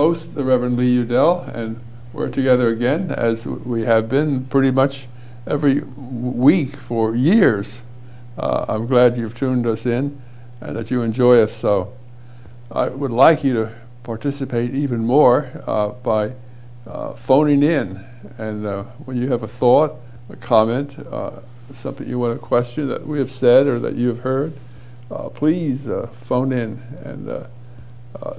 host, the Reverend Lee Udell, and we're together again, as we have been pretty much every week for years. I'm glad you've tuned us in and that you enjoy us. So I would like you to participate even more by phoning in. And when you have a thought, a comment, something you want to question that we have said or that you have heard, please phone in. And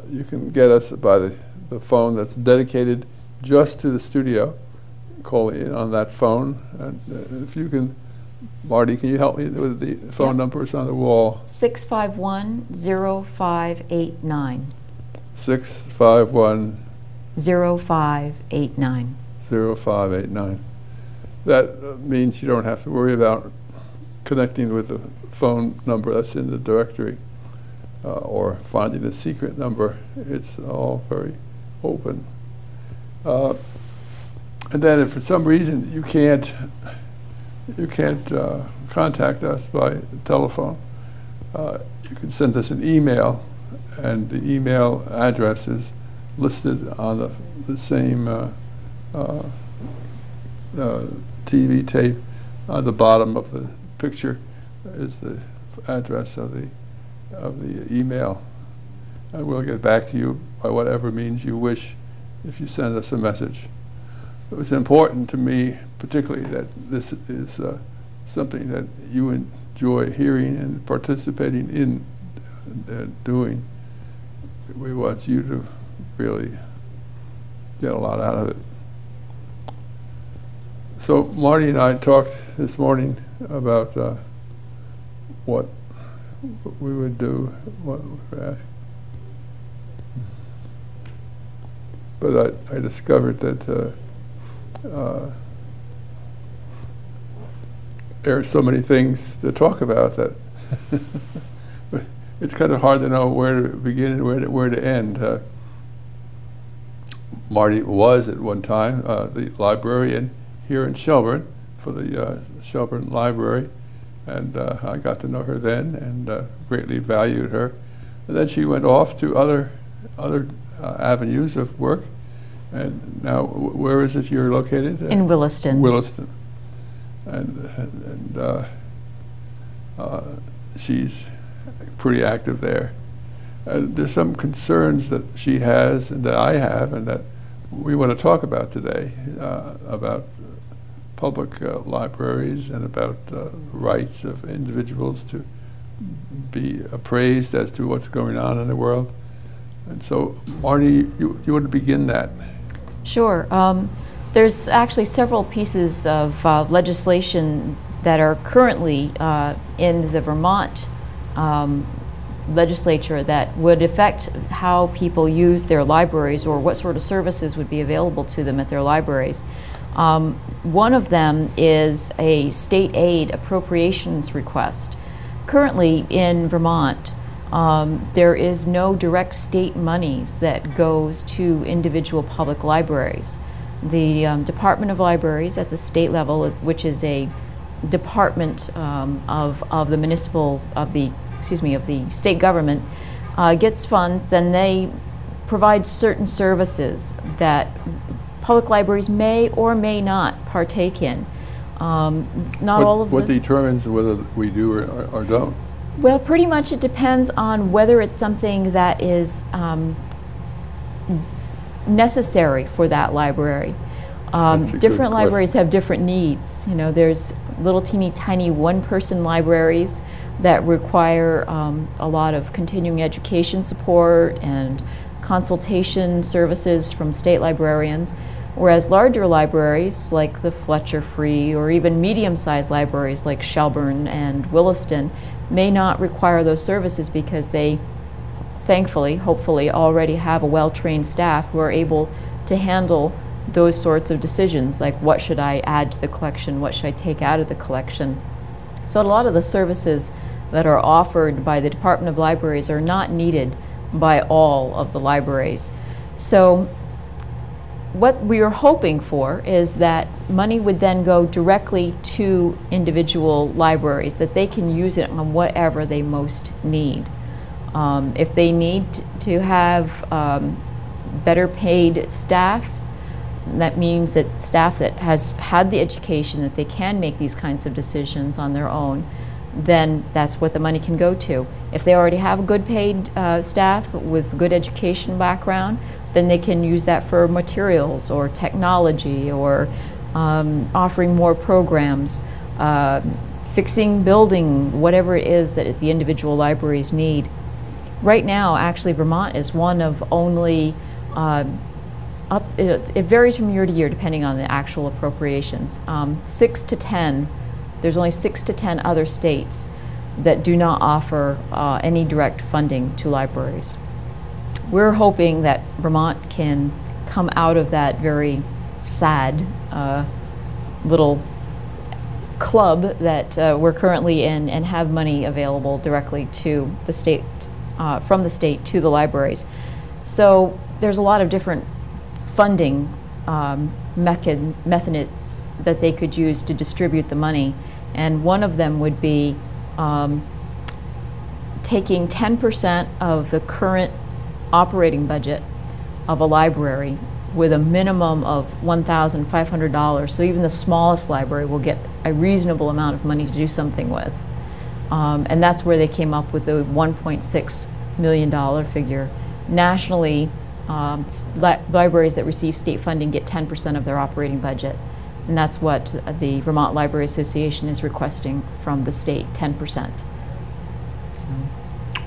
you can get us by the phone that's dedicated just to the studio. Call in on that phone. And if you can, Marty, can you help me with the phone numbers on the wall? 651-0589. 651 0589. 0589. That means you don't have to worry about connecting with the phone number that's in the directory or finding a secret number. It's all very open. And then if for some reason you can't contact us by telephone, you can send us an email, and the email address is listed on the same TV tape. On the bottom of the picture is the address of the email, and we'll get back to you by whatever means you wish if you send us a message. It was important to me, particularly, that this is something that you enjoy hearing and participating in doing. We want you to really get a lot out of it. So Marty and I talked this morning about what we would do, what we would ask. But I discovered that there are so many things to talk about that it's kind of hard to know where to begin and where to end. Marty was at one time the librarian here in Shelburne for the Shelburne Library, and I got to know her then and greatly valued her. And then she went off to other avenues of work. And now, where is it you're located? In Williston. Williston. And she's pretty active there. There's some concerns that she has and that I have and that we want to talk about today, about public libraries and about rights of individuals to be appraised as to what's going on in the world. And so, Marty, you want to begin that? Sure. There's actually several pieces of legislation that are currently in the Vermont legislature that would affect how people use their libraries or what sort of services would be available to them at their libraries. One of them is a state aid appropriations request. Currently in Vermont, there is no direct state monies that goes to individual public libraries. The Department of Libraries at the state level, which is a department of the state government, gets funds. Then they provide certain services that public libraries may or may not partake in. It's not all of what determines whether we do or don't? Well, pretty much it depends on whether it's something that is necessary for that library. Different libraries have different needs. You know, there's little teeny tiny one-person libraries that require a lot of continuing education support and consultation services from state librarians, whereas larger libraries like the Fletcher Free or even medium-sized libraries like Shelburne and Williston may not require those services because they thankfully, hopefully, already have a well-trained staff who are able to handle those sorts of decisions, like what should I add to the collection, what should I take out of the collection. So a lot of the services that are offered by the Department of Libraries are not needed by all of the libraries. So what we are hoping for is that money would then go directly to individual libraries, that they can use it on whatever they most need. If they need to have better paid staff. That means that staff that has had the education that they can make these kinds of decisions on their own, then that's what the money can go to. If they already have a good paid staff with good education background, then they can use that for materials or technology or offering more programs, fixing building, whatever it is that the individual libraries need. Right now, actually, Vermont is one of only it varies from year to year depending on the actual appropriations. 6 to 10, there's only 6 to 10 other states that do not offer any direct funding to libraries. We're hoping that Vermont can come out of that very sad little club that we're currently in and have money available directly to the state, from the state to the libraries. So there's a lot of different funding methods that they could use to distribute the money, and one of them would be taking 10% of the current operating budget of a library with a minimum of $1,500, so even the smallest library will get a reasonable amount of money to do something with. And that's where they came up with the $1.6 million figure. Nationally, libraries that receive state funding get 10% of their operating budget, and that's what the Vermont Library Association is requesting from the state, 10%. So.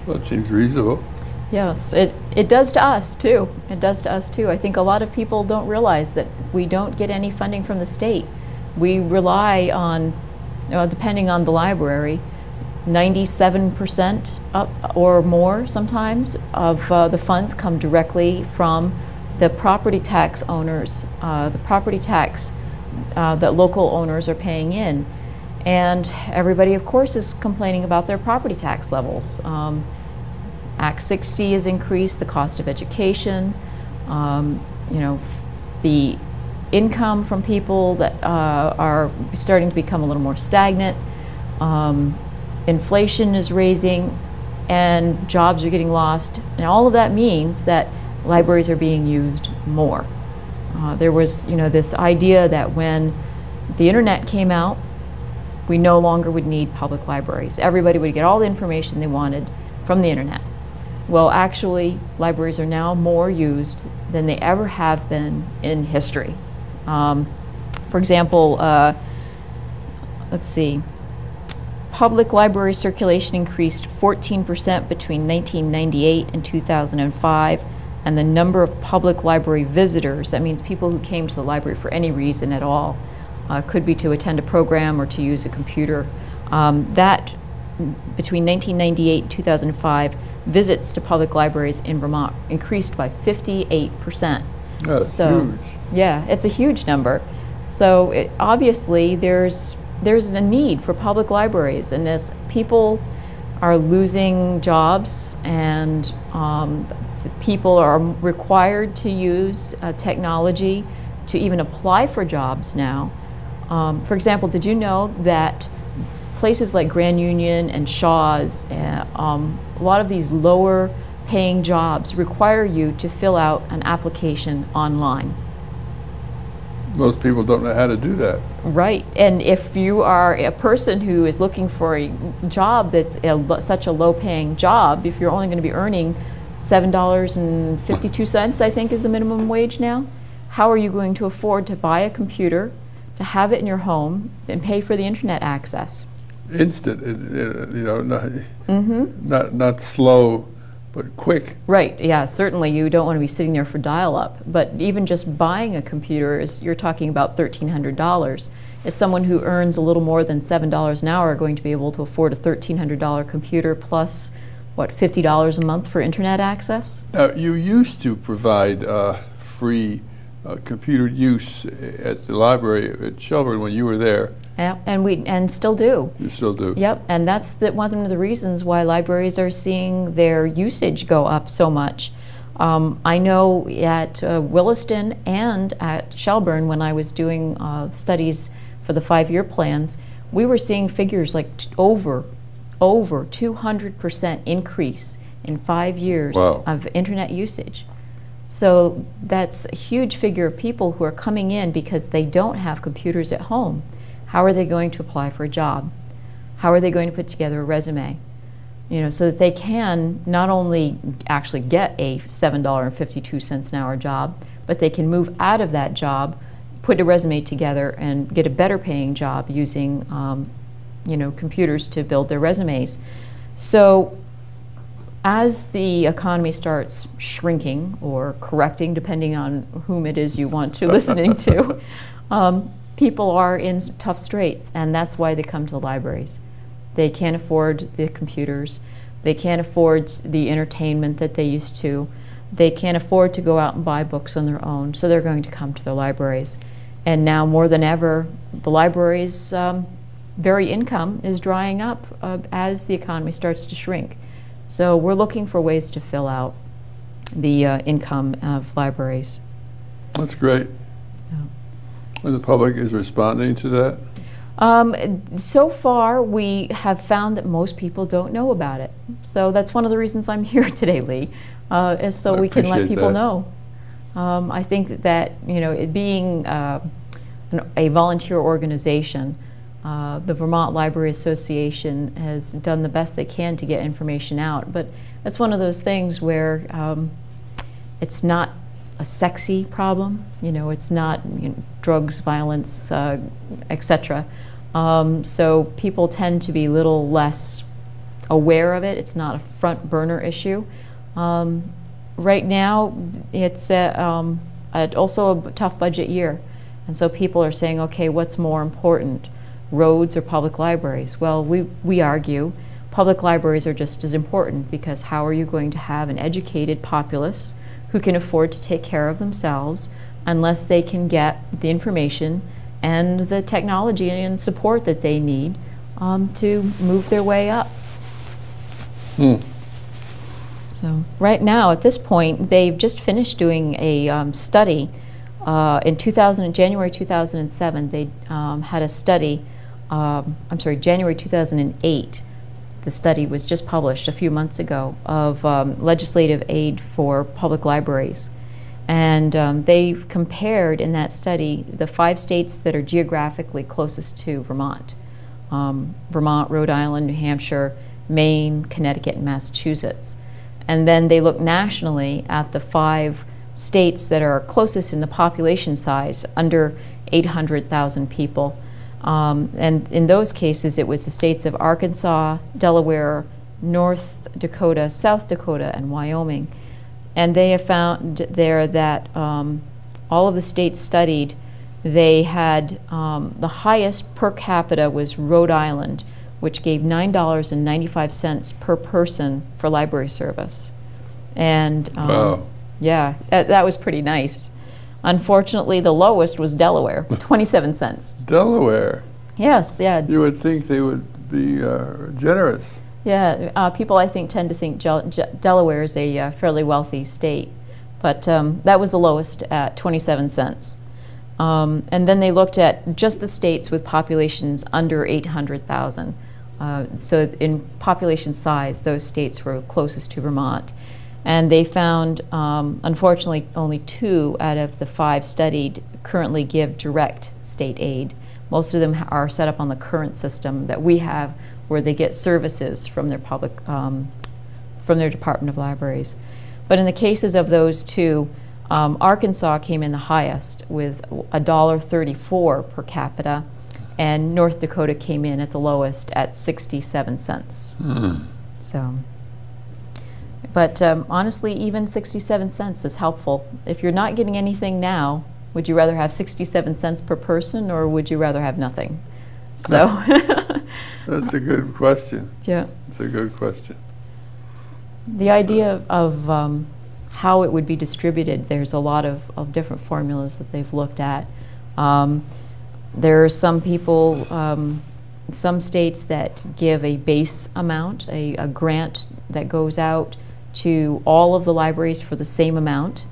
Well, it seems reasonable. Yes, it does to us too. It does to us too. I think a lot of people don't realize that we don't get any funding from the state. We rely on, depending on the library, 97% or more sometimes of the funds come directly from the property tax owners, the property tax that local owners are paying in. And everybody, of course, is complaining about their property tax levels. Act 60 has increased the cost of education. The income from people that are starting to become a little more stagnant. Inflation is raising, and jobs are getting lost, and all of that means that libraries are being used more. There was, this idea that when the internet came out, we no longer would need public libraries. Everybody would get all the information they wanted from the internet. Well, actually, libraries are now more used than they ever have been in history. For example, let's see. Public library circulation increased 14% between 1998 and 2005, and the number of public library visitors, that means people who came to the library for any reason at all, could be to attend a program or to use a computer, that between 1998 and 2005, visits to public libraries in Vermont increased by 58%. That's huge. Yeah, it's a huge number. So obviously there's a need for public libraries, and as people are losing jobs and people are required to use technology to even apply for jobs now. For example, did you know that places like Grand Union and Shaw's, a lot of these lower paying jobs require you to fill out an application online? Most people don't know how to do that. Right, and if you are a person who is looking for a job that's such a low-paying job, if you're only going to be earning $7.52, I think is the minimum wage now, how are you going to afford to buy a computer, to have it in your home, and pay for the internet access? Instant, not slow, but quick. Right, yeah, certainly you don't want to be sitting there for dial-up, but even just buying a computer, you're talking about $1,300. Is someone who earns a little more than $7 an hour going to be able to afford a $1,300 computer plus, what, $50 a month for internet access? Now, you used to provide free computer use at the library at Shelburne when you were there. Yeah, and still do. You still do. Yep, and that's one of the reasons why libraries are seeing their usage go up so much. I know at Williston and at Shelburne, when I was doing studies for the 5-year plans, we were seeing figures like over 200% increase in 5 years wow. of internet usage. So that's a huge figure of people who are coming in because they don't have computers at home. How are they going to apply for a job? How are they going to put together a resume? So that they can not only actually get a $7.52 an hour job, but they can move out of that job, put a resume together, and get a better paying job using computers to build their resumes. So as the economy starts shrinking or correcting, depending on whom it is you want to listening to, people are in tough straits, and that's why they come to the libraries. They can't afford the computers. They can't afford the entertainment that they used to. They can't afford to go out and buy books on their own, so they're going to come to the libraries. And now more than ever, the libraries' very income is drying up as the economy starts to shrink. So we're looking for ways to fill out the income of libraries. That's great. Yeah. And the public is responding to that? So far, we have found that most people don't know about it. So that's one of the reasons I'm here today, Lee, is so we can let people know. I think that, it being a volunteer organization, the Vermont Library Association has done the best they can to get information out. But it's one of those things where it's not a sexy problem. It's not drugs, violence, etc. So people tend to be a little less aware of it. It's not a front burner issue. Right now, it's also a tough budget year. And so people are saying, okay, what's more important, roads or public libraries? Well, we argue public libraries are just as important, because how are you going to have an educated populace who can afford to take care of themselves unless they can get the information and the technology and support that they need to move their way up. So right now, at this point, they've just finished doing a study. In January 2007, they had a study, January 2008, the study was just published a few months ago, of legislative aid for public libraries. And they compared in that study the 5 states that are geographically closest to Vermont. Vermont, Rhode Island, New Hampshire, Maine, Connecticut, and Massachusetts. And then they looked nationally at the 5 states that are closest in the population size, under 800,000 people. And in those cases, it was the states of Arkansas, Delaware, North Dakota, South Dakota, and Wyoming. And they have found there that all of the states studied, they had the highest per capita was Rhode Island, which gave $9.95 per person for library service. And wow. Yeah, that was pretty nice. Unfortunately, the lowest was Delaware, 27 cents. Delaware? Yes, yeah. You would think they would be generous. Yeah, people I think tend to think Delaware is a fairly wealthy state, but that was the lowest at 27 cents. And then they looked at just the states with populations under 800,000. So in population size, those states were closest to Vermont. And they found, unfortunately, only 2 out of the 5 studied currently give direct state aid. Most of them are set up on the current system that we have, where they get services from their from their Department of Libraries. But in the cases of those 2, Arkansas came in the highest with $1.34 per capita, and North Dakota came in at the lowest at 67 cents. So. But honestly, even 67 cents is helpful. If you're not getting anything now, would you rather have 67 cents per person, or would you rather have nothing? So that's a good question. Yeah. It's a good question. The idea of how it would be distributed, there's a lot of different formulas that they've looked at. There are some people, some states that give a base amount, a grant that goes out to all of the libraries for the same amount,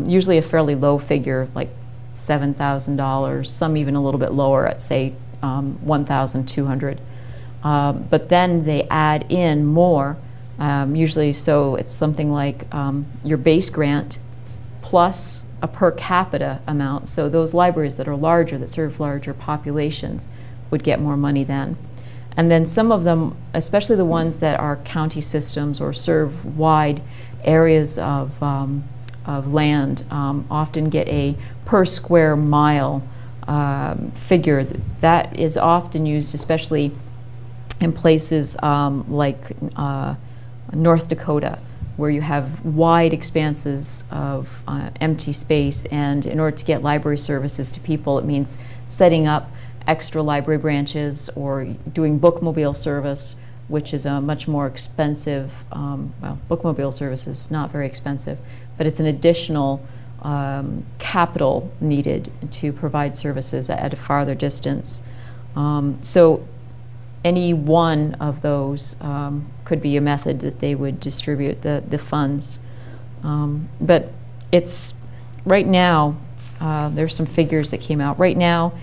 usually a fairly low figure, like $7,000, some even a little bit lower at, say, $1,200. But then they add in more, usually, so it's something like your base grant plus a per capita amount. So those libraries that are larger, that serve larger populations, would get more money then. And then some of them, especially the ones that are county systems or serve wide areas of land, often get a per square mile figure. That is often used, especially in places like North Dakota, where you have wide expanses of empty space, and in order to get library services to people, it means setting up extra library branches or doing bookmobile service, which is a much more expensive, well, bookmobile service is not very expensive, but it's an additional capital needed to provide services at a farther distance. So any one of those could be a method that they would distribute the funds. But it's, right now, there's some figures that came out. Right now,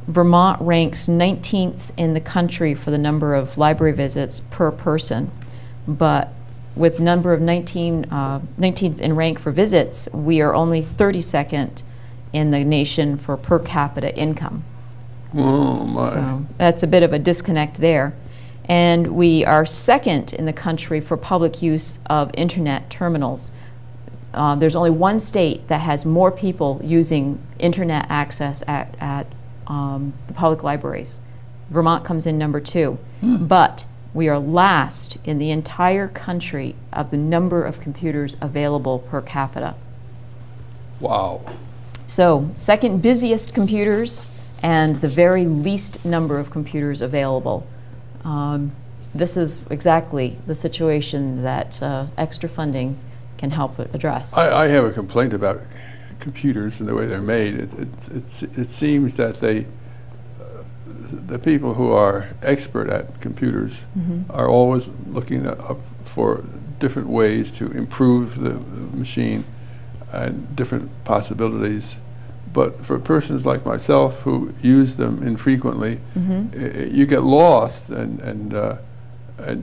Vermont ranks 19th in the country for the number of library visits per person. But with number of 19th in rank for visits, we are only 32nd in the nation for per capita income. Oh my. So that's a bit of a disconnect there. And we are second in the country for public use of internet terminals. There's only one state that has more people using internet access at the public libraries. Vermont comes in number 2. But we are last in the entire country of the number of computers available per capita. Wow. So second busiest computers and the very least number of computers available. This is exactly the situation that extra funding can help address. I have a complaint about computers and the way they're made. It seems that the people who are expert at computers are always looking up for different ways to improve the machine and different possibilities. But for persons like myself who use them infrequently, you get lost and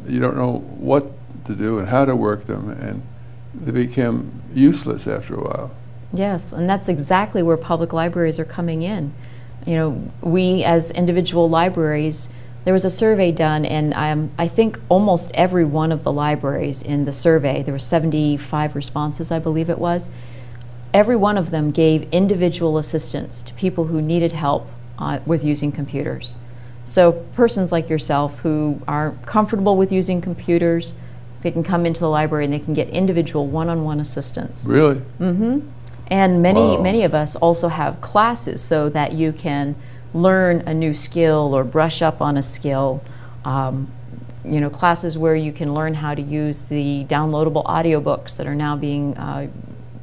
you don't know what to do and how to work them, and they become useless after a while. Yes, and that's exactly where public libraries are coming in. You know, we as individual libraries, there was a survey done, and I think almost every one of the libraries in the survey, there were 75 responses, I believe it was, every one of them gave individual assistance to people who needed help with using computers. So persons like yourself who are comfortable with using computers, they can come into the library and they can get individual one-on-one assistance. Really? And many of us also have classes so that you can learn a new skill or brush up on a skill. You know, classes where you can learn how to use the downloadable audiobooks that are now being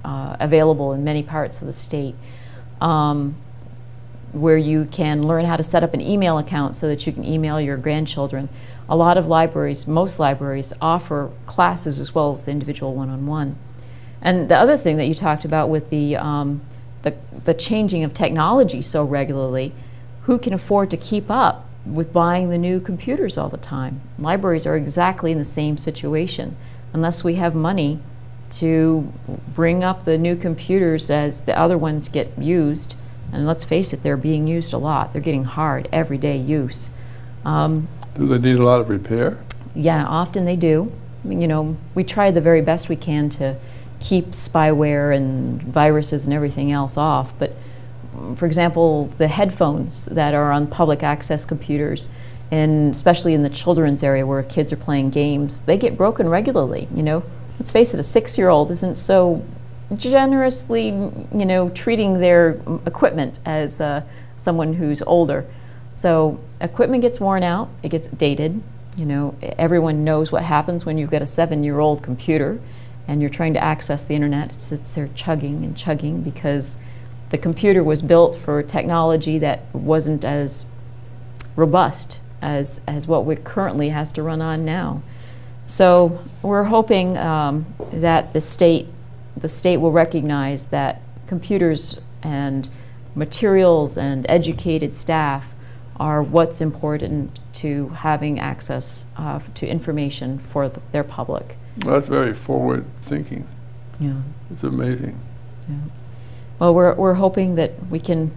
available in many parts of the state, where you can learn how to set up an email account so that you can email your grandchildren. A lot of libraries, most libraries, offer classes as well as the individual one-on-one. And the other thing that you talked about with the changing of technology so regularly, who can afford to keep up with buying the new computers all the time? Libraries are exactly in the same situation. Unless we have money to bring up the new computers as the other ones get used, and let's face it, they're being used a lot. They're getting hard, everyday use. Do they need a lot of repair? Yeah, often they do. You know, we try the very best we can to keep spyware and viruses and everything else off, but for example, the headphones that are on public access computers, and especially in the children's area where kids are playing games, they get broken regularly. You know, let's face it, a 6-year-old isn't so generously, you know, treating their equipment as someone who's older. So equipment gets worn out, it gets dated. You know, everyone knows what happens when you've got a 7-year-old computer and you're trying to access the internet. It sits there chugging and chugging because the computer was built for technology that wasn't as robust as what we currently has to run on now. So we're hoping that the state will recognize that computers and materials and educated staff are what's important to having access to information for their public. Well, that's very forward thinking. Yeah. It's amazing. Yeah. Well, we're hoping that we can,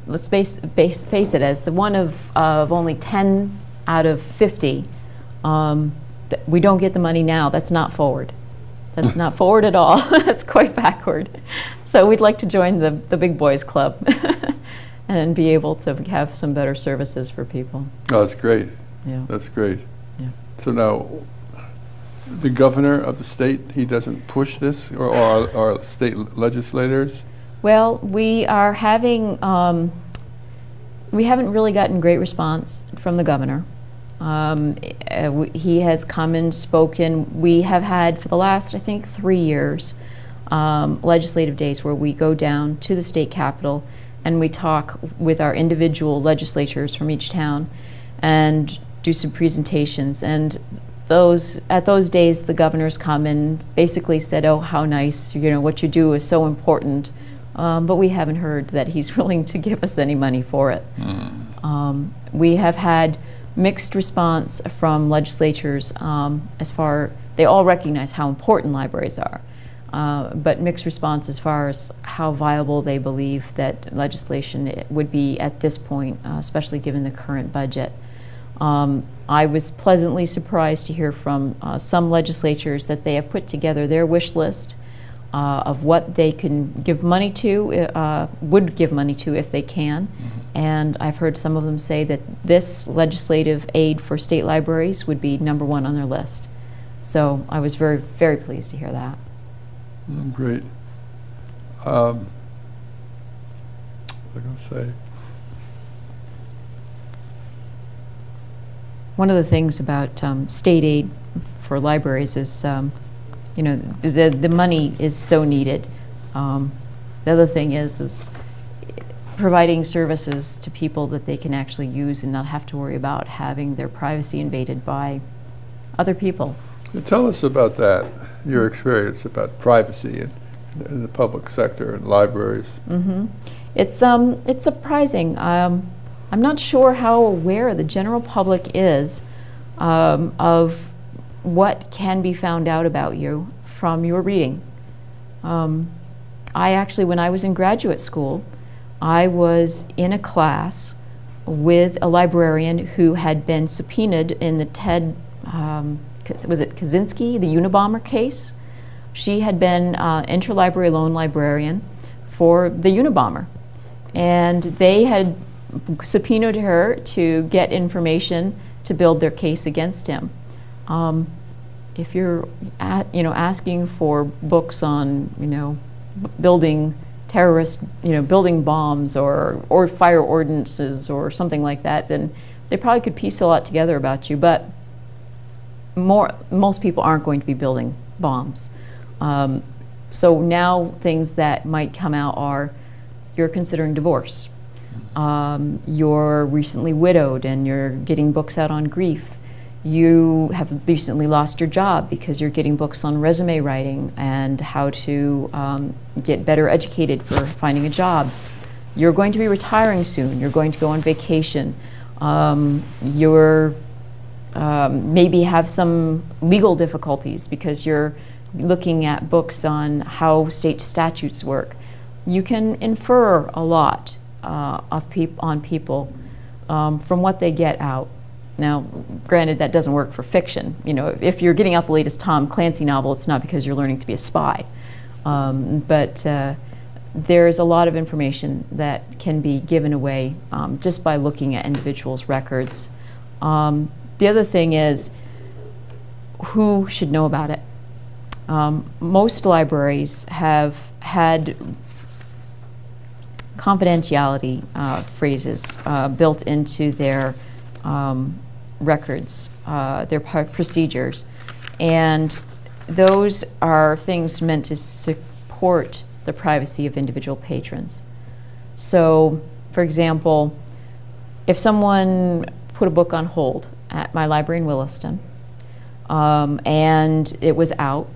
let's face it, as one of only 10 out of 50, we don't get the money now. That's not forward. That's not forward at all. That's quite backward. So we'd like to join the big boys club and be able to have some better services for people. Oh, that's great. Yeah. That's great. Yeah. So now, the governor of the state, he doesn't push this, or our state legislators? Well, we are having, we haven't really gotten great response from the governor. He has come and spoken. We have had, for the last, I think, 3 years, legislative days where we go down to the state capitol and we talk with our individual legislatures from each town and do some presentations. And at those days, the governor's come and basically said, oh, how nice, you know, what you do is so important. But we haven't heard that he's willing to give us any money for it. We have had mixed response from legislatures they all recognize how important libraries are, but mixed response as far as how viable they believe that legislation would be at this point, especially given the current budget. I was pleasantly surprised to hear from some legislatures that they have put together their wish list of what they can give money to, would give money to if they can. And I've heard some of them say that this legislative aid for state libraries would be #1 on their list. So I was very, very pleased to hear that. Great. What was I going to say? One of the things about state aid for libraries is, you know, the money is so needed. The other thing is providing services to people that they can actually use and not have to worry about having their privacy invaded by other people. Tell us about that, your experience about privacy in the public sector and libraries. It's surprising. I'm not sure how aware the general public is of what can be found out about you from your reading. I actually, when I was in graduate school, I was in a class with a librarian who had been subpoenaed in the Ted, was it Kaczynski, the Unabomber case? She had been interlibrary loan librarian for the Unabomber. And they had subpoenaed her to get information to build their case against him. If you're asking for books on, you know, building terrorist, you know, building bombs or fire ordinances or something like that, then they probably could piece a lot together about you. But most people aren't going to be building bombs. So now things that might come out are, you're considering divorce. You're recently widowed and you're getting books out on grief. You have recently lost your job because you're getting books on resume writing and how to get better educated for finding a job. You're going to be retiring soon. You're going to go on vacation. You're maybe have some legal difficulties because you're looking at books on how state statutes work. You can infer a lot on people from what they get out. Now, granted, that doesn't work for fiction. You know, if you're getting out the latest Tom Clancy novel, it's not because you're learning to be a spy. But there's a lot of information that can be given away just by looking at individuals' records. The other thing is, who should know about it? Most libraries have had confidentiality phrases built into their records, their procedures, and those are things meant to support the privacy of individual patrons. So, for example, if someone put a book on hold at my library in Williston and it was out,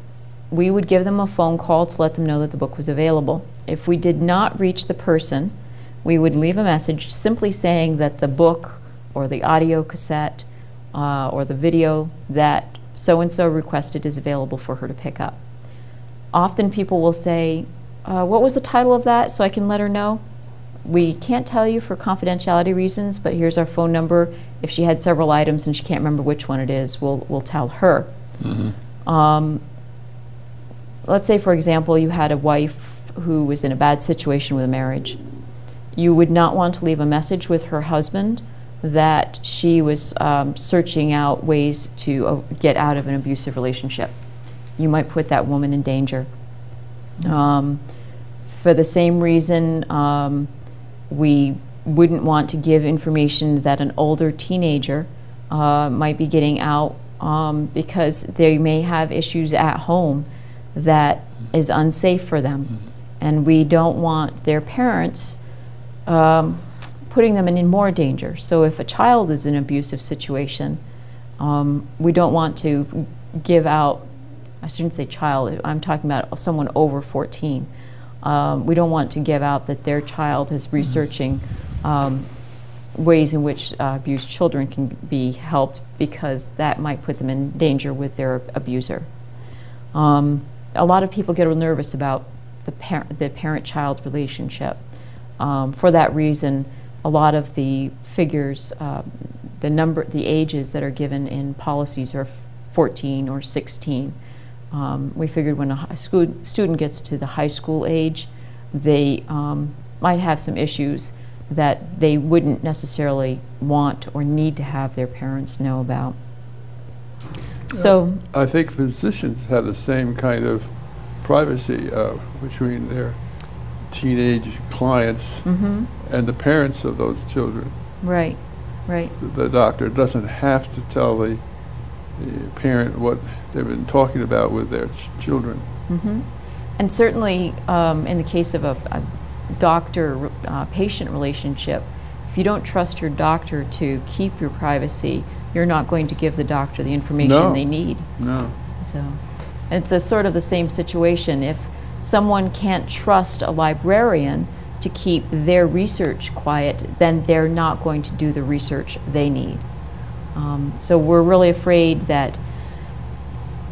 we would give them a phone call to let them know that the book was available. If we did not reach the person, we would leave a message simply saying that the book or the audio cassette or the video that so-and-so requested is available for her to pick up. often people will say, what was the title of that so I can let her know? We can't tell you for confidentiality reasons, but here's our phone number. If she had several items and she can't remember which one it is, we'll tell her. Let's say, for example, you had a wife who was in a bad situation with a marriage. You would not want to leave a message with her husband that she was searching out ways to get out of an abusive relationship. You might put that woman in danger. For the same reason, we wouldn't want to give information that an older teenager might be getting out because they may have issues at home that is unsafe for them. And we don't want their parents putting them in more danger. So if a child is in an abusive situation, we don't want to give out, I shouldn't say child, I'm talking about someone over 14. We don't want to give out that their child is researching ways in which abused children can be helped, because that might put them in danger with their abuser. A lot of people get nervous about the parent-child relationship. For that reason, a lot of the figures, the ages that are given in policies are 14 or 16. We figured when a student gets to the high school age, they might have some issues that they wouldn't necessarily want or need to have their parents know about. So I think physicians have the same kind of privacy between their teenage clients and the parents of those children. Right, right. So the doctor doesn't have to tell the parent what they've been talking about with their children. And certainly in the case of a doctor-patient relationship, if you don't trust your doctor to keep your privacy, you're not going to give the doctor the information they need. No. So it's a sort of the same situation. If someone can't trust a librarian to keep their research quiet, then they're not going to do the research they need. So we're really afraid that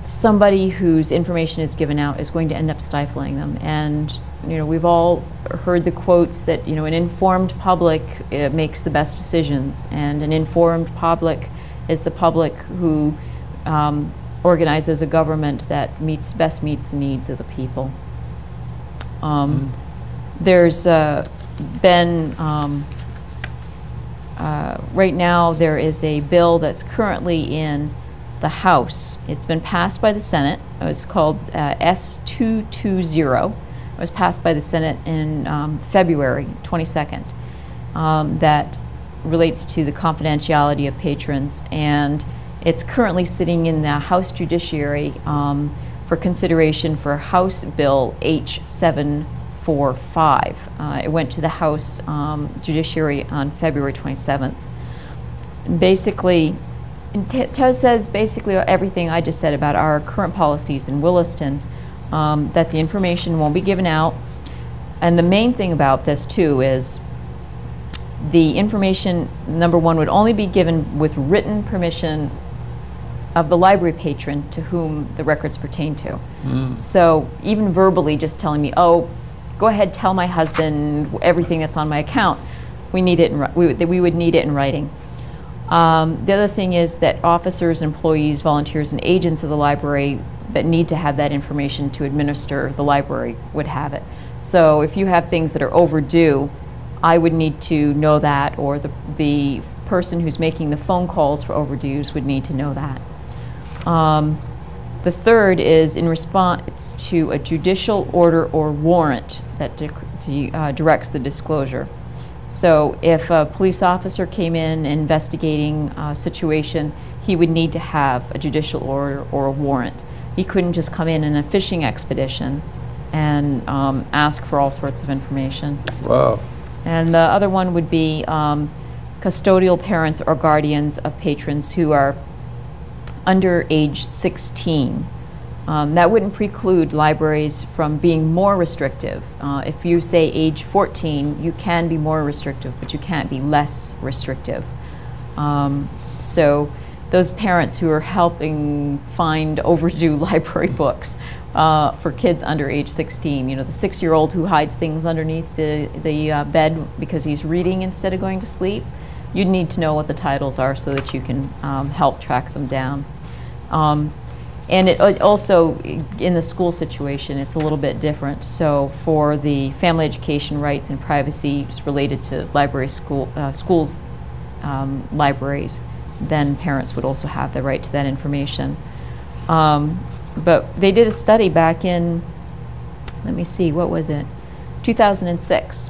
somebody whose information is given out is going to end up stifling them. And we've all heard the quotes that an informed public makes the best decisions, and an informed public is the public who organizes a government that best meets the needs of the people. There's been right now there is a bill that's currently in the House. It's been passed by the Senate. It's called S220. It was passed by the Senate in February 22nd. That relates to the confidentiality of patrons, and it's currently sitting in the House Judiciary for consideration for House Bill H745. It went to the House Judiciary on February 27th. Basically, it says basically everything I just said about our current policies in Williston, that the information won't be given out. And the main thing about this too is the information, number one, would only be given with written permission of the library patron to whom the records pertain to. So even verbally just telling me, oh, go ahead, tell my husband everything that's on my account, we need it we would need it in writing. The other thing is that officers, employees, volunteers, and agents of the library that need to have that information to administer the library would have it. So if you have things that are overdue, I would need to know that, or the person who's making the phone calls for overdues would need to know that. The third is in response to a judicial order or warrant that directs the disclosure. So if a police officer came in investigating a situation, he would need to have a judicial order or a warrant. He couldn't just come in a fishing expedition and ask for all sorts of information. Wow. And the other one would be custodial parents or guardians of patrons who are under age 16. That wouldn't preclude libraries from being more restrictive. If you say age 14, you can be more restrictive, but you can't be less restrictive. So those parents who are helping find overdue library books for kids under age 16. You know, the 6-year-old who hides things underneath the bed because he's reading instead of going to sleep. You need to know what the titles are so that you can help track them down. And it also, in the school situation, it's a little bit different. So for the family education rights and privacy related to schools' libraries, then parents would also have the right to that information. But they did a study back in, let me see, what was it? 2006.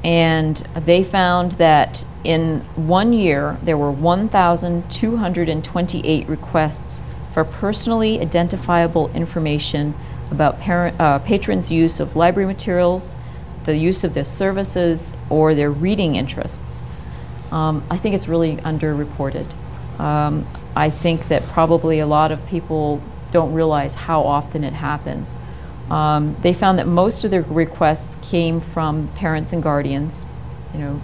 And they found that in 1 year, there were 1,228 requests for personally identifiable information about patrons' use of library materials, the use of their services, or their reading interests. I think it's really underreported. I think that probably a lot of people don't realize how often it happens. They found that most of their requests came from parents and guardians, you know,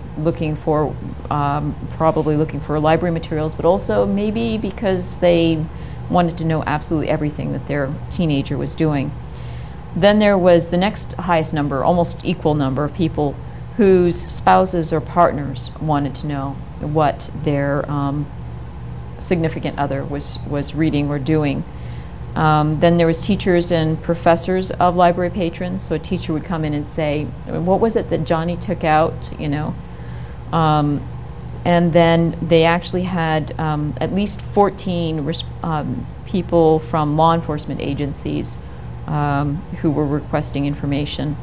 probably looking for library materials, but also maybe because they wanted to know absolutely everything that their teenager was doing. Then there was the next highest number, almost equal number of people whose spouses or partners wanted to know what their significant other was reading or doing. Then there was teachers and professors of library patrons. So a teacher would come in and say, what was it that Johnny took out, you know? And then they actually had at least 14 people from law enforcement agencies who were requesting information.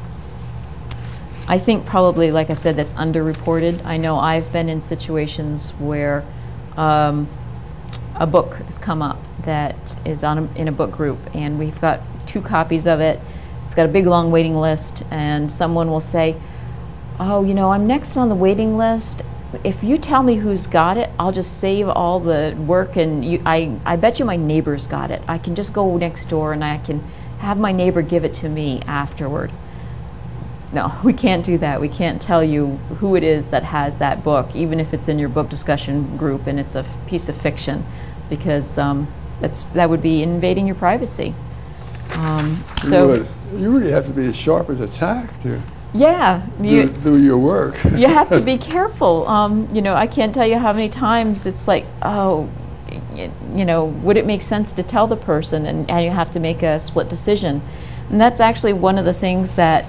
I think probably, like I said, that's underreported. I know I've been in situations where a book has come up that is in a book group, and we've got 2 copies of it. It's got a big long waiting list, and someone will say, oh, you know, I'm next on the waiting list. If you tell me who's got it, I'll just save all the work, and I bet you my neighbor's got it. I can just go next door and I can have my neighbor give it to me afterward. No, we can't do that. We can't tell you who it is that has that book, even if it's in your book discussion group and it's a piece of fiction, because that would be invading your privacy. You really have to be as sharp as a tack to do your work. You have to be careful. You know, I can't tell you how many times it's like, oh, you know, would it make sense to tell the person? And you have to make a split decision. And that's actually one of the things that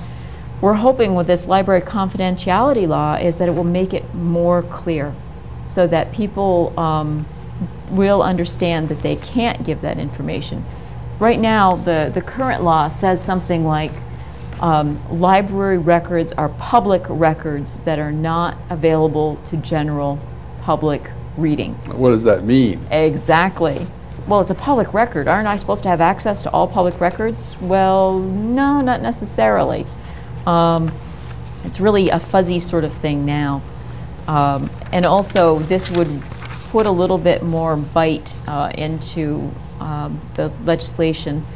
we're hoping with this library confidentiality law, is that it will make it more clear so that people will understand that they can't give that information. Right now, the current law says something like library records are public records that are not available to general public reading. What does that mean? Exactly. Well, it's a public record. Aren't I supposed to have access to all public records? Well, no, not necessarily. It's really a fuzzy sort of thing now. And also, this would put a little bit more bite into the legislation,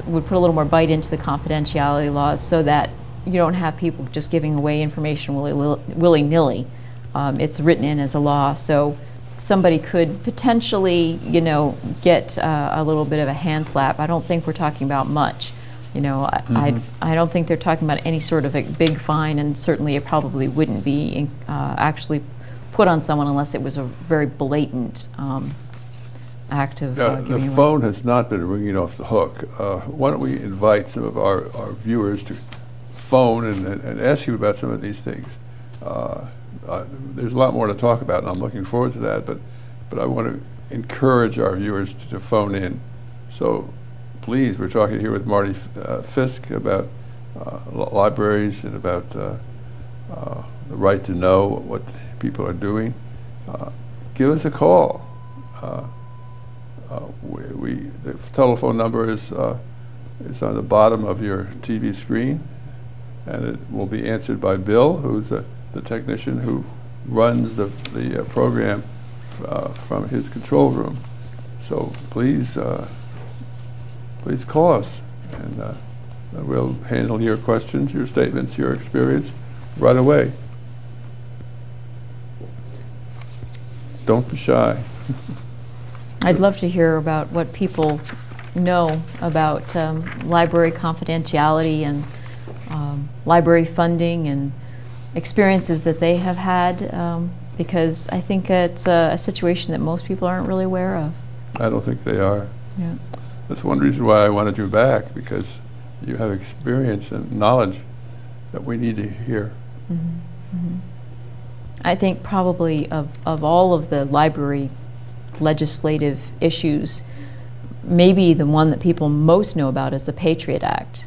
would put a little more bite into the confidentiality laws, so that you don't have people just giving away information willy-nilly. It's written in as a law, so somebody could potentially, you know, get a little bit of a hand slap. I don't think we're talking about much. You know, I don't think they're talking about any sort of a big fine, and certainly it probably wouldn't be actually put on someone unless it was a very blatant act of the phone has not been ringing off the hook. Why don't we invite some of our viewers to phone and ask you about some of these things. There's a lot more to talk about, and I'm looking forward to that, but I want to encourage our viewers to phone in. So please, we're talking here with Marti Fiske about libraries and about the right to know what people are doing. Give us a call. The telephone number is on the bottom of your TV screen, and it will be answered by Bill, who's the technician who runs the program from his control room. So please call us, and we'll handle your questions, your statements, your experience right away. Don't be shy. I'd love to hear about what people know about library confidentiality and library funding and experiences that they have had, because I think it's a situation that most people aren't really aware of. I don't think they are. Yeah. That's one reason why I wanted you back, because you have experience and knowledge that we need to hear. Mm-hmm. Mm-hmm. I think probably of all of the library legislative issues, maybe the one that people most know about is the Patriot Act.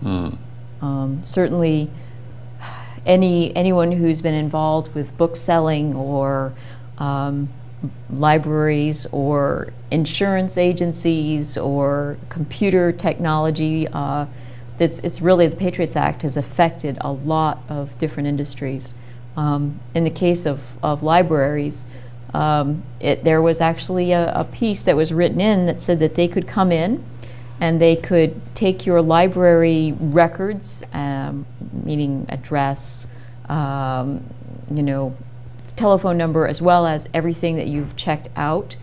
Certainly anyone who's been involved with book selling or libraries or insurance agencies or computer technology, it's really, the Patriots Act has affected a lot of different industries. In the case of libraries, there was actually a piece that was written in that said that they could come in and they could take your library records, meaning address, telephone number, as well as everything that you've checked out,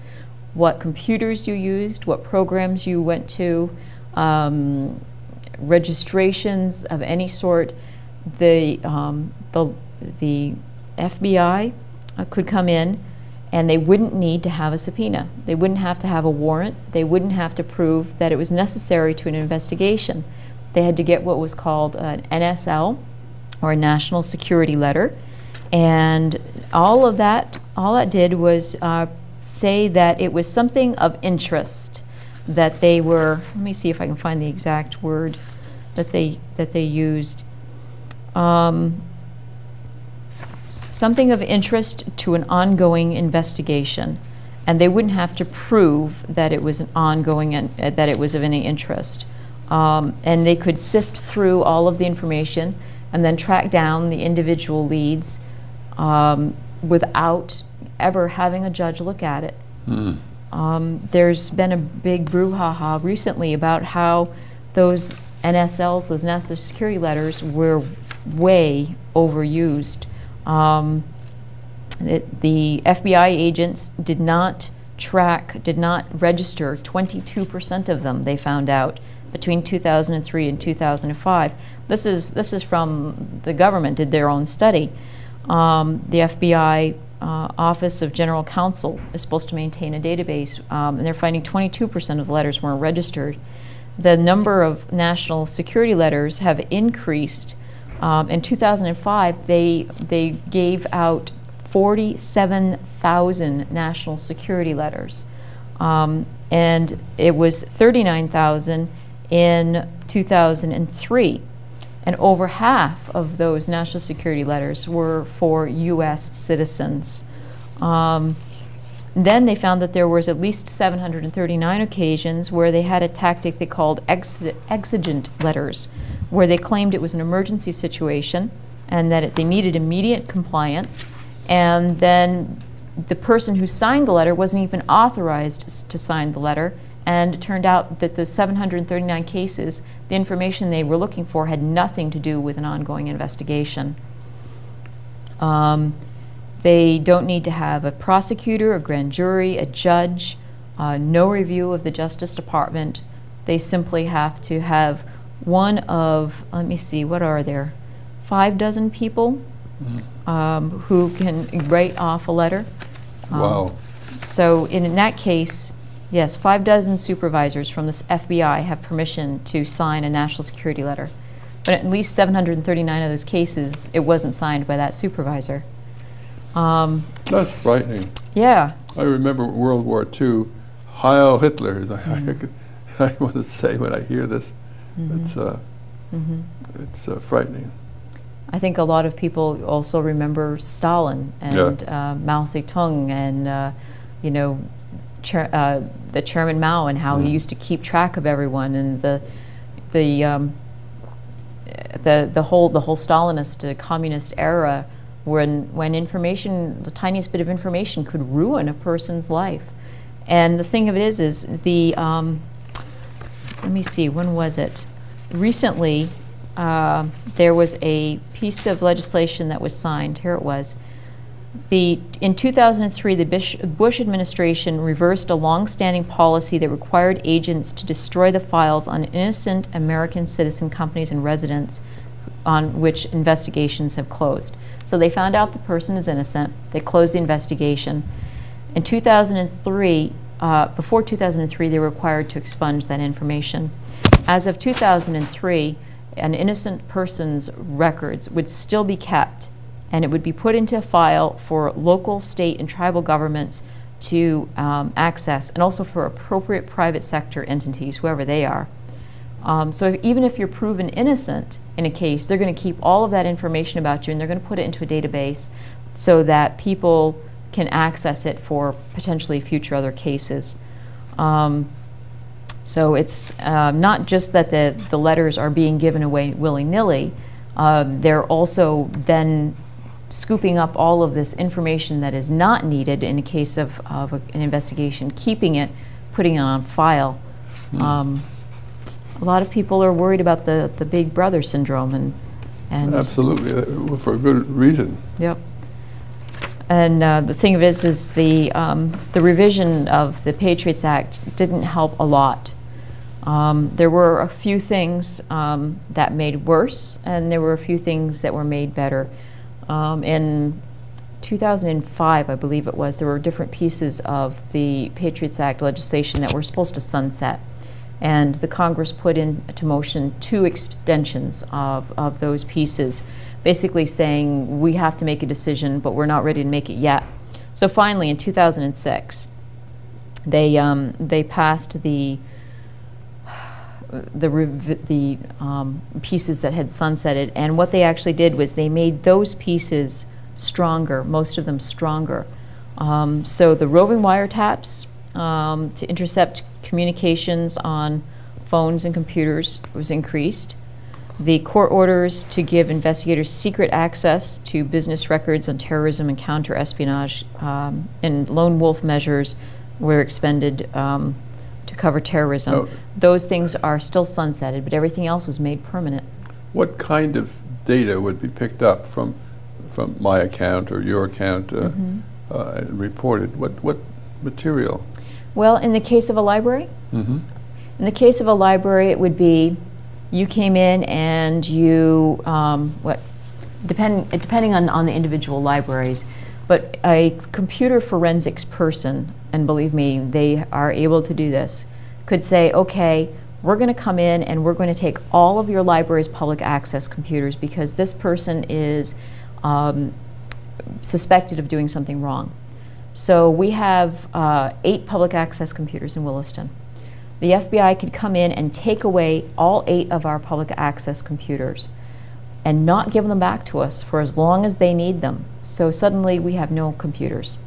what computers you used, what programs you went to, registrations of any sort. The FBI could come in, and they wouldn't need to have a subpoena. They wouldn't have to have a warrant. They wouldn't have to prove that it was necessary to an investigation. They had to get what was called an NSL, or a National Security Letter, and all that did was say that it was something of interest, that they were, let me see if I can find the exact word that they used. Something of interest to an ongoing investigation, and they wouldn't have to prove that it was an ongoing and that it was of any interest. And they could sift through all of the information and then track down the individual leads without ever having a judge look at it. There's been a big brouhaha recently about how those NSLs, those National Security Letters, were way overused. The FBI agents did not register 22% of them, they found out, between 2003 and 2005. This is from the government, did their own study. The FBI Office of General Counsel is supposed to maintain a database, and they're finding 22% of the letters weren't registered. The number of national security letters have increased. In 2005, they gave out 47,000 national security letters, and it was 39,000 in 2003. And over half of those national security letters were for U.S. citizens. Then they found that there was at least 739 occasions where they had a tactic they called exigent letters, where they claimed it was an emergency situation and that they needed immediate compliance, and then the person who signed the letter wasn't even authorized to sign the letter, and it turned out that the 739 cases, the information they were looking for had nothing to do with an ongoing investigation. They don't need to have a prosecutor, a grand jury, a judge, no review of the Justice Department. They simply have to have one of, let me see, what are there? 6 people who can write off a letter. Wow. So in that case, yes, 6 supervisors from the FBI have permission to sign a national security letter. But at least 739 of those cases, it wasn't signed by that supervisor. That's frightening. Yeah. I remember World War II, Heil Hitler, I want to say when I hear this. It's frightening. I think a lot of people also remember Stalin and Mao Zedong and the Chairman Mao, and how he used to keep track of everyone, and the whole Stalinist communist era, when information, the tiniest bit of information, could ruin a person's life. And the thing of it is the let me see, when was it? Recently, there was a piece of legislation that was signed. Here it was. In 2003, the Bush administration reversed a long-standing policy that required agents to destroy the files on innocent American citizen companies and residents on which investigations have closed. So they found out the person is innocent. They closed the investigation. In 2003, before 2003, they were required to expunge that information. As of 2003, an innocent person's records would still be kept, and it would be put into a file for local, state, and tribal governments to access, and also for appropriate private sector entities, whoever they are. So even if you're proven innocent in a case, they're going to keep all of that information about you, and they're going to put it into a database so that people can access it for potentially future other cases. So it's not just that the letters are being given away willy-nilly, they're also then scooping up all of this information that is not needed in a case of an investigation, keeping it, putting it on file. A lot of people are worried about the Big Brother syndrome, and absolutely, for a good reason. Yep. And the thing of it is the revision of the Patriots Act didn't help a lot. There were a few things that made worse, and there were a few things that were made better. In 2005, I believe it was, there were different pieces of the Patriots Act legislation that were supposed to sunset. And the Congress put into motion 2 extensions of those pieces, basically saying we have to make a decision, but we're not ready to make it yet. So finally, in 2006, they passed the pieces that had sunsetted, and what they actually did was they made those pieces stronger, most of them stronger. So the roving wiretaps to intercept communications on phones and computers was increased. The court orders to give investigators secret access to business records on terrorism and counter-espionage and lone wolf measures were expended to cover terrorism. Oh. Those things are still sunsetted, but everything else was made permanent. What kind of data would be picked up from my account or your account and reported? What material? Well, in the case of a library, Mm-hmm. in the case of a library, it would be you came in and you, depending on the individual libraries, but a computer forensics person, and believe me, they are able to do this, could say, okay, we're going to come in and we're going to take all of your library's public access computers because this person is suspected of doing something wrong. So we have 8 public access computers in Williston. The FBI could come in and take away all 8 of our public access computers and not give them back to us for as long as they need them. So suddenly we have no computers.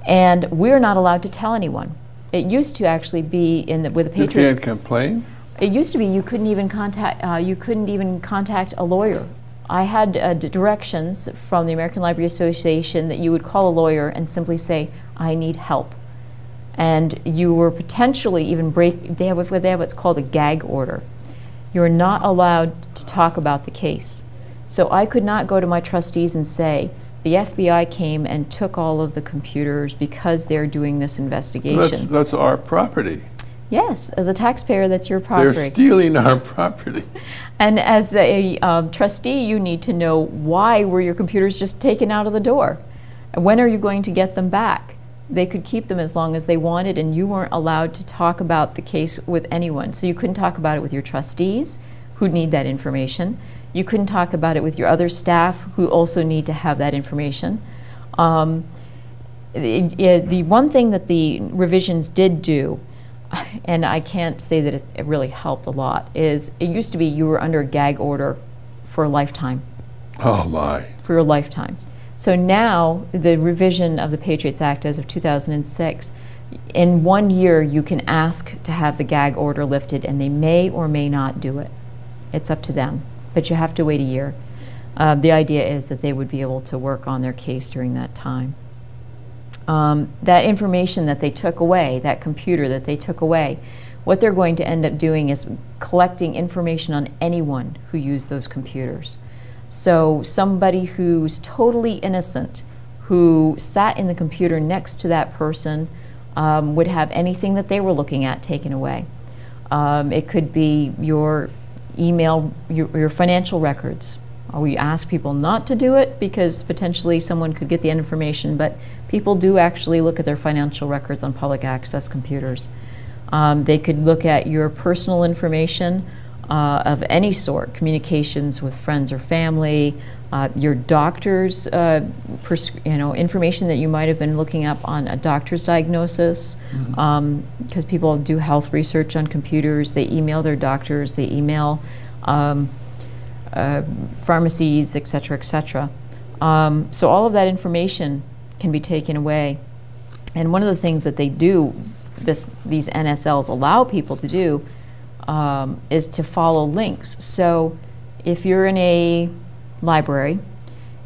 And we're not allowed to tell anyone. It used to actually be with the Patriots. You can't complain? It used to be you couldn't even contact a lawyer. I had directions from the American Library Association that you would call a lawyer and simply say, I need help. And you were potentially even they have what's called a gag order. You're not allowed to talk about the case. So I could not go to my trustees and say, the FBI came and took all of the computers because they're doing this investigation. That's our property. Yes, as a taxpayer, that's your property. They're stealing our property. And as a trustee, you need to know why were your computers just taken out of the door? When are you going to get them back? They could keep them as long as they wanted, and you weren't allowed to talk about the case with anyone. So you couldn't talk about it with your trustees, who need that information. You couldn't talk about it with your other staff, who also need to have that information. The one thing that the revisions did do, and I can't say that it really helped a lot, is it used to be you were under a gag order for a lifetime. Oh my. For your lifetime. So now, the revision of the Patriots Act as of 2006, in 1 year you can ask to have the gag order lifted, and they may or may not do it. It's up to them, but you have to wait a year. The idea is that they would be able to work on their case during that time. That information that they took away, that computer that they took away, what they're going to end up doing is collecting information on anyone who used those computers. So somebody who's totally innocent, who sat in the computer next to that person would have anything that they were looking at taken away. It could be your email, your financial records. We ask people not to do it because potentially someone could get the information, but people do actually look at their financial records on public access computers. They could look at your personal information of any sort, communications with friends or family, your doctor's information that you might have been looking up on a doctor's diagnosis, because people do health research on computers. They email their doctors, they email pharmacies, et cetera, et cetera. So all of that information can be taken away. And one of the things that they do, these NSLs allow people to do, is to follow links. So if you're in a library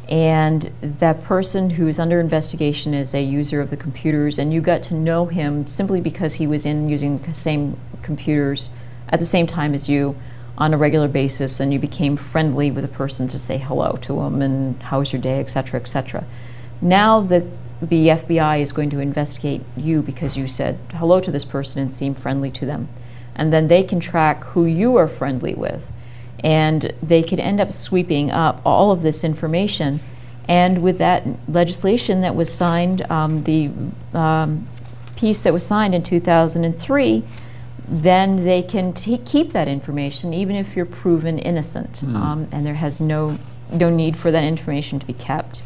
and that person who's under investigation is a user of the computers and you got to know him simply because he was using the same computers at the same time as you on a regular basis, and you became friendly with a person to say hello to him and how was your day, et cetera, et cetera. Now the FBI is going to investigate you because you said hello to this person and seemed friendly to them. And then they can track who you are friendly with. And they could end up sweeping up all of this information. And with that legislation that was signed, the piece that was signed in 2003, then they can keep that information even if you're proven innocent. And there has no need for that information to be kept.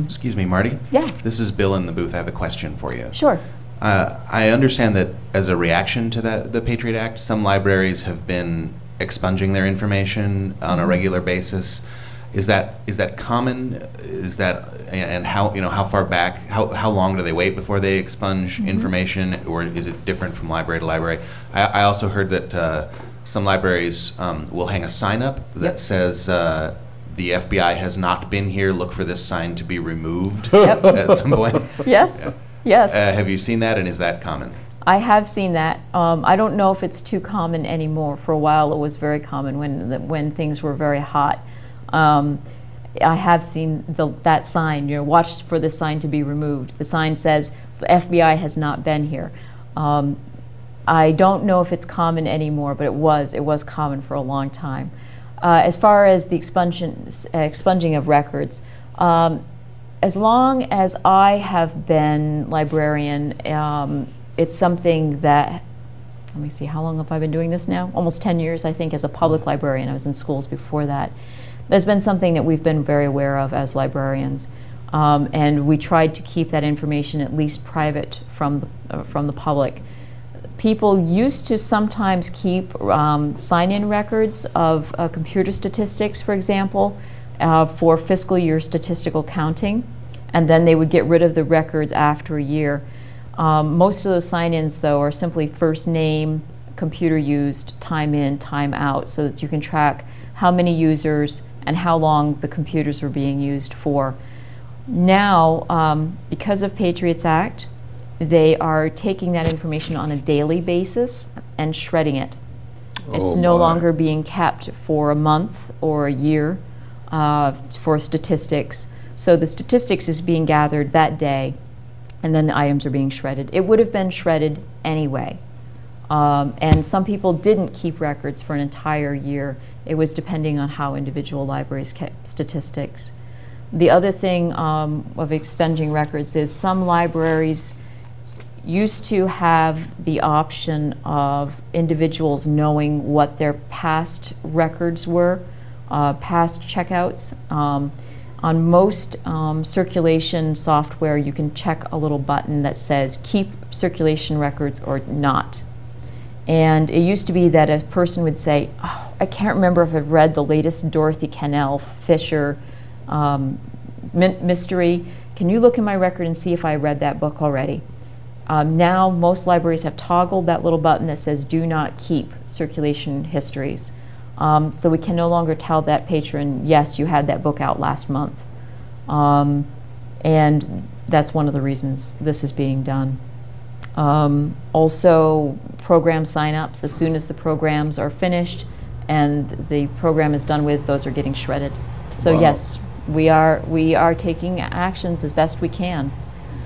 Excuse me, Marty? Yeah. This is Bill in the booth. I have a question for you. Sure. I understand that as a reaction to the Patriot Act, some libraries have been expunging their information on a regular basis. Is that common? Is that, and how far back? How long do they wait before they expunge information, or is it different from library to library? I also heard that some libraries will hang a sign up that says, the FBI has not been here, look for this sign to be removed at some point. Yes, yes. Have you seen that, and is that common? I have seen that. I don't know if it's too common anymore. For a while it was very common when things were very hot. I have seen that sign, watch for this sign to be removed. The sign says, the FBI has not been here. I don't know if it's common anymore, but it was common for a long time. As far as the expunging of records, as long as I have been librarian, it's something that, let me see, how long have I been doing this now? Almost 10 years, I think, as a public librarian. I was in schools before that. There's been something that we've been very aware of as librarians, and we tried to keep that information at least private from the public. People used to sometimes keep sign-in records of computer statistics, for example, for fiscal year statistical counting, and then they would get rid of the records after a year. Most of those sign-ins, though, are simply first name, computer used, time in, time out, so that you can track how many users and how long the computers were being used for. Now, because of Patriots Act, they are taking that information on a daily basis and shredding it. It's no longer being kept for a month or a year for statistics. So the statistics is being gathered that day, and then the items are being shredded. It would have been shredded anyway. And some people didn't keep records for an entire year. It was depending on how individual libraries kept statistics. The other thing of expunging records is some libraries used to have the option of individuals knowing what their past records were, past checkouts. On most circulation software, you can check a little button that says keep circulation records or not. And it used to be that a person would say, oh, I can't remember if I've read the latest Dorothy Fisher mystery. Can you look in my record and see if I read that book already? Now most libraries have toggled that little button that says do not keep circulation histories. So we can no longer tell that patron, yes, you had that book out last month. And that's one of the reasons this is being done. Also, program sign-ups, as soon as the programs are finished and the program is done with, those are getting shredded. So yes, we are taking actions as best we can.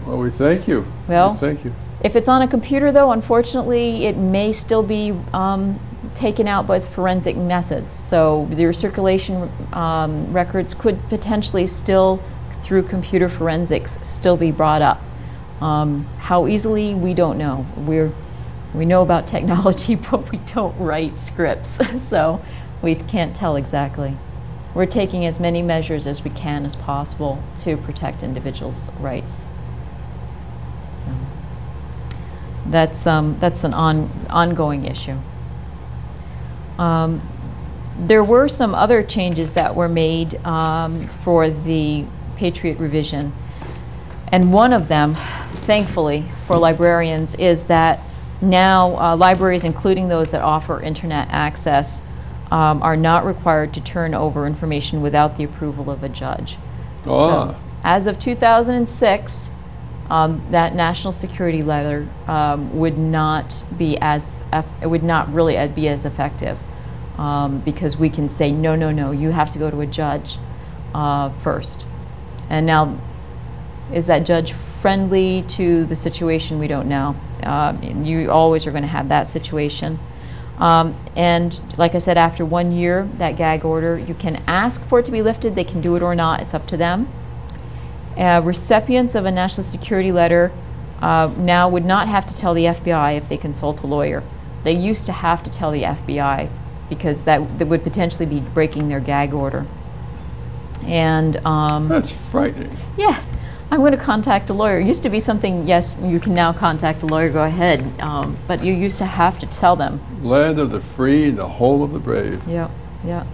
Well, we thank you. Well, thank you. If it's on a computer, though, unfortunately, it may still be taken out by forensic methods. So your circulation records could potentially still, through computer forensics, still be brought up. How easily, we don't know. We know about technology, but we don't write scripts, so we can't tell exactly. We're taking as many measures as we can as possible to protect individuals' rights. So that's an ongoing issue. There were some other changes that were made for the Patriot revision, and one of them, thankfully, for librarians is that now libraries, including those that offer internet access, are not required to turn over information without the approval of a judge. Oh. So, as of 2006, that national security letter would not be as really be as effective because we can say no, you have to go to a judge first. And now, is that judge friendly to the situation? We don't know. You always are going to have that situation. And like I said, after 1 year, that gag order, you can ask for it to be lifted. They can do it or not. It's up to them. Recipients of a national security letter now would not have to tell the FBI if they consult a lawyer. They used to have to tell the FBI because that would potentially be breaking their gag order. And that's frightening. Yes. I'm going to contact a lawyer. It used to be something, yes, you can now contact a lawyer, go ahead, but you used to have to tell them. Land of the free and the home of the brave. Yeah, yeah.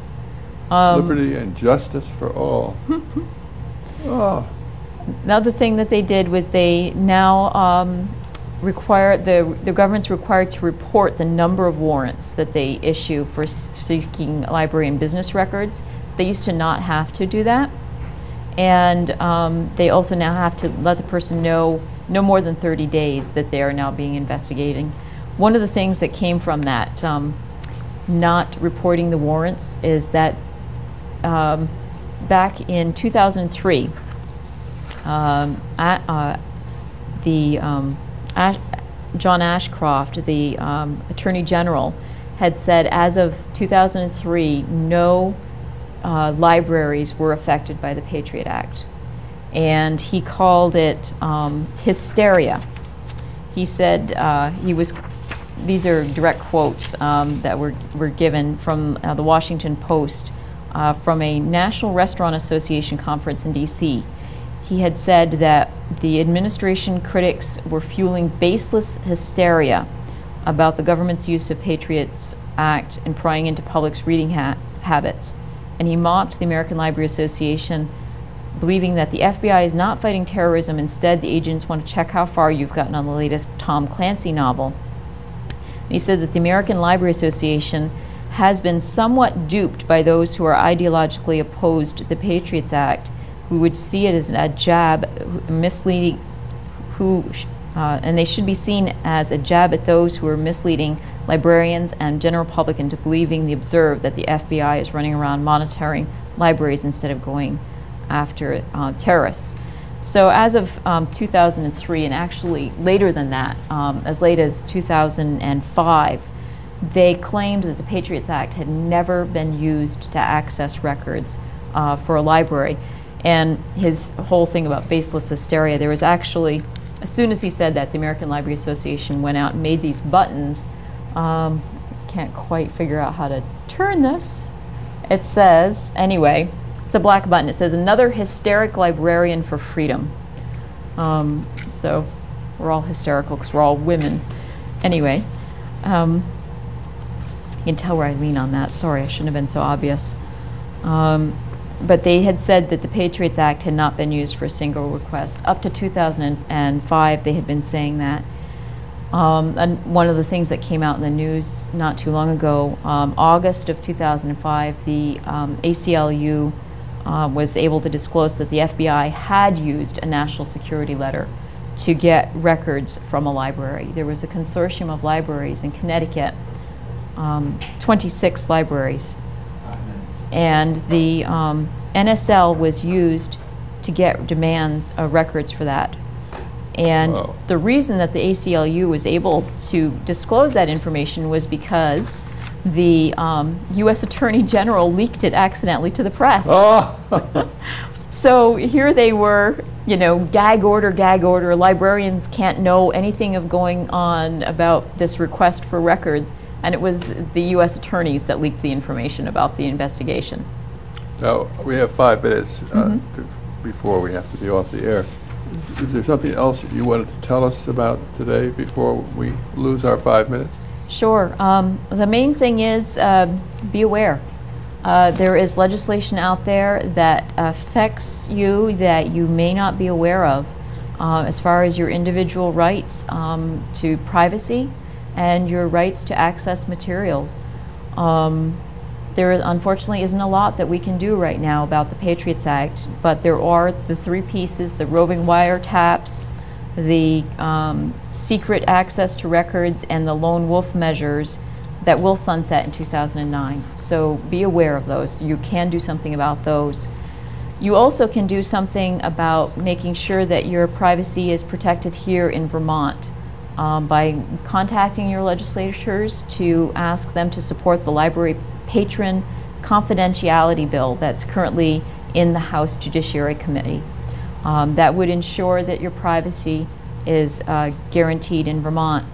Liberty and justice for all. Oh. Another thing that they did was they now require, the government's required to report the number of warrants that they issue for seeking library and business records. They used to not have to do that. And they also now have to let the person know no more than 30 days that they are now being investigating. One of the things that came from that not reporting the warrants is that back in 2003, John Ashcroft, the Attorney General, had said as of 2003, no libraries were affected by the Patriot Act. And he called it hysteria. He said these are direct quotes that were given from the Washington Post from a National Restaurant Association conference in DC. He had said that the administration critics were fueling baseless hysteria about the government's use of Patriots Act and prying into public's reading habits. And he mocked the American Library Association, believing that the FBI is not fighting terrorism. Instead, the agents want to check how far you've gotten on the latest Tom Clancy novel. And he said that the American Library Association has been somewhat duped by those who are ideologically opposed to the Patriots Act, who would see it as a jab, misleading, and they should be seen as a jab at those who are misleading librarians and general public into believing the observed that the FBI is running around monitoring libraries instead of going after terrorists. So as of 2003, and actually later than that, as late as 2005, they claimed that the Patriots Act had never been used to access records for a library. And his whole thing about baseless hysteria, there was actually, as soon as he said that, the American Library Association went out and made these buttons. Can't quite figure out how to turn this. It says, anyway, it's a black button. It says, another hysteric librarian for freedom. So we're all hysterical because we're all women. Anyway, you can tell where I lean on that. Sorry, I shouldn't have been so obvious. But they had said that the Patriots Act had not been used for a single request. Up to 2005, they had been saying that. And one of the things that came out in the news not too long ago, August of 2005, the ACLU was able to disclose that the FBI had used a national security letter to get records from a library. There was a consortium of libraries in Connecticut, 26 libraries. And the NSL was used to get demands of records for that. And Wow. the reason that the ACLU was able to disclose that information was because the U.S. Attorney General leaked it accidentally to the press. Oh. So here they were, you know, gag order, librarians can't know anything of going on about this request for records, and it was the U.S. attorneys that leaked the information about the investigation. Now, we have 5 minutes before we have to be off the air. Is there something else you wanted to tell us about today before we lose our 5 minutes? Sure. The main thing is be aware. There is legislation out there that affects you that you may not be aware of as far as your individual rights to privacy and your rights to access materials. There unfortunately isn't a lot that we can do right now about the Patriots Act, but there are the 3 pieces, the roving wiretaps, the secret access to records, and the lone wolf measures that will sunset in 2009. So be aware of those. You can do something about those. You also can do something about making sure that your privacy is protected here in Vermont by contacting your legislators to ask them to support the library patron confidentiality bill that's currently in the House Judiciary Committee. That would ensure that your privacy is guaranteed in Vermont.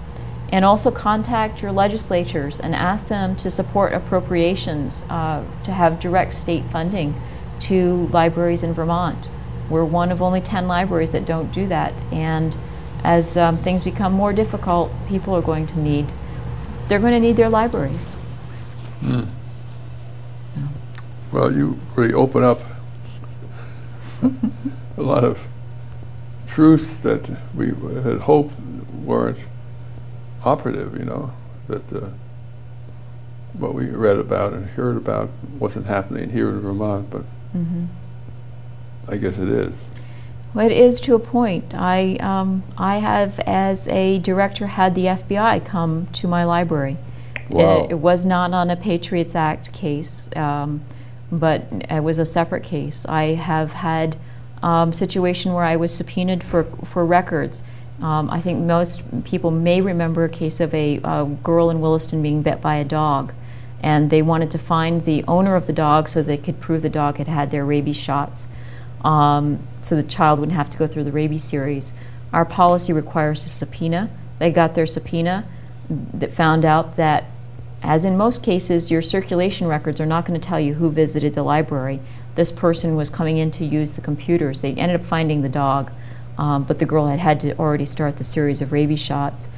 And also contact your legislators and ask them to support appropriations to have direct state funding to libraries in Vermont. We're one of only 10 libraries that don't do that. And as things become more difficult, people are going to need, they're going to need their libraries. Mm. Well, you really open up a lot of truths that we had hoped weren't operative, you know, that what we read about and heard about wasn't happening here in Vermont, but I guess it is. Well, it is to a point. I have, as a director, had the FBI come to my library. Wow. It was not on a Patriots Act case, but it was a separate case. I have had a situation where I was subpoenaed for records. I think most people may remember a case of a girl in Williston being bit by a dog, and they wanted to find the owner of the dog so they could prove the dog had had their rabies shots, so the child wouldn't have to go through the rabies series. Our policy requires a subpoena. They got their subpoena that found out that, as in most cases, your circulation records are not going to tell you who visited the library. This person was coming in to use the computers. They ended up finding the dog, but the girl had to already start the series of rabies shots.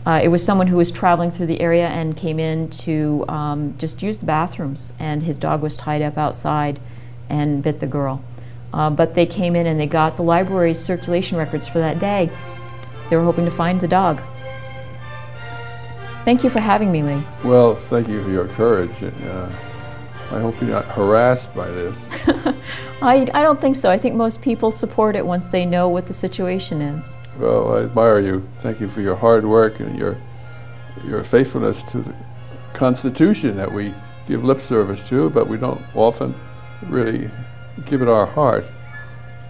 It was someone who was traveling through the area and came in to just use the bathrooms, and his dog was tied up outside and bit the girl. But they came in and they got the library's circulation records for that day. They were hoping to find the dog. Thank you for having me, Lee. Well, thank you for your courage. I hope you're not harassed by this. I don't think so. I think most people support it once they know what the situation is. Well, I admire you. Thank you for your hard work and your faithfulness to the Constitution that we give lip service to, but we don't often really give it our heart.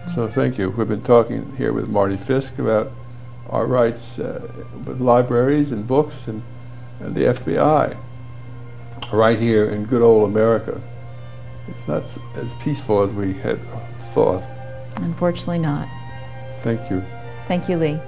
So thank you. We've been talking here with Marti Fiske about our rights with libraries and books and the FBI right here in good old America. It's not as peaceful as we had thought. Unfortunately not. Thank you. Thank you, Lee.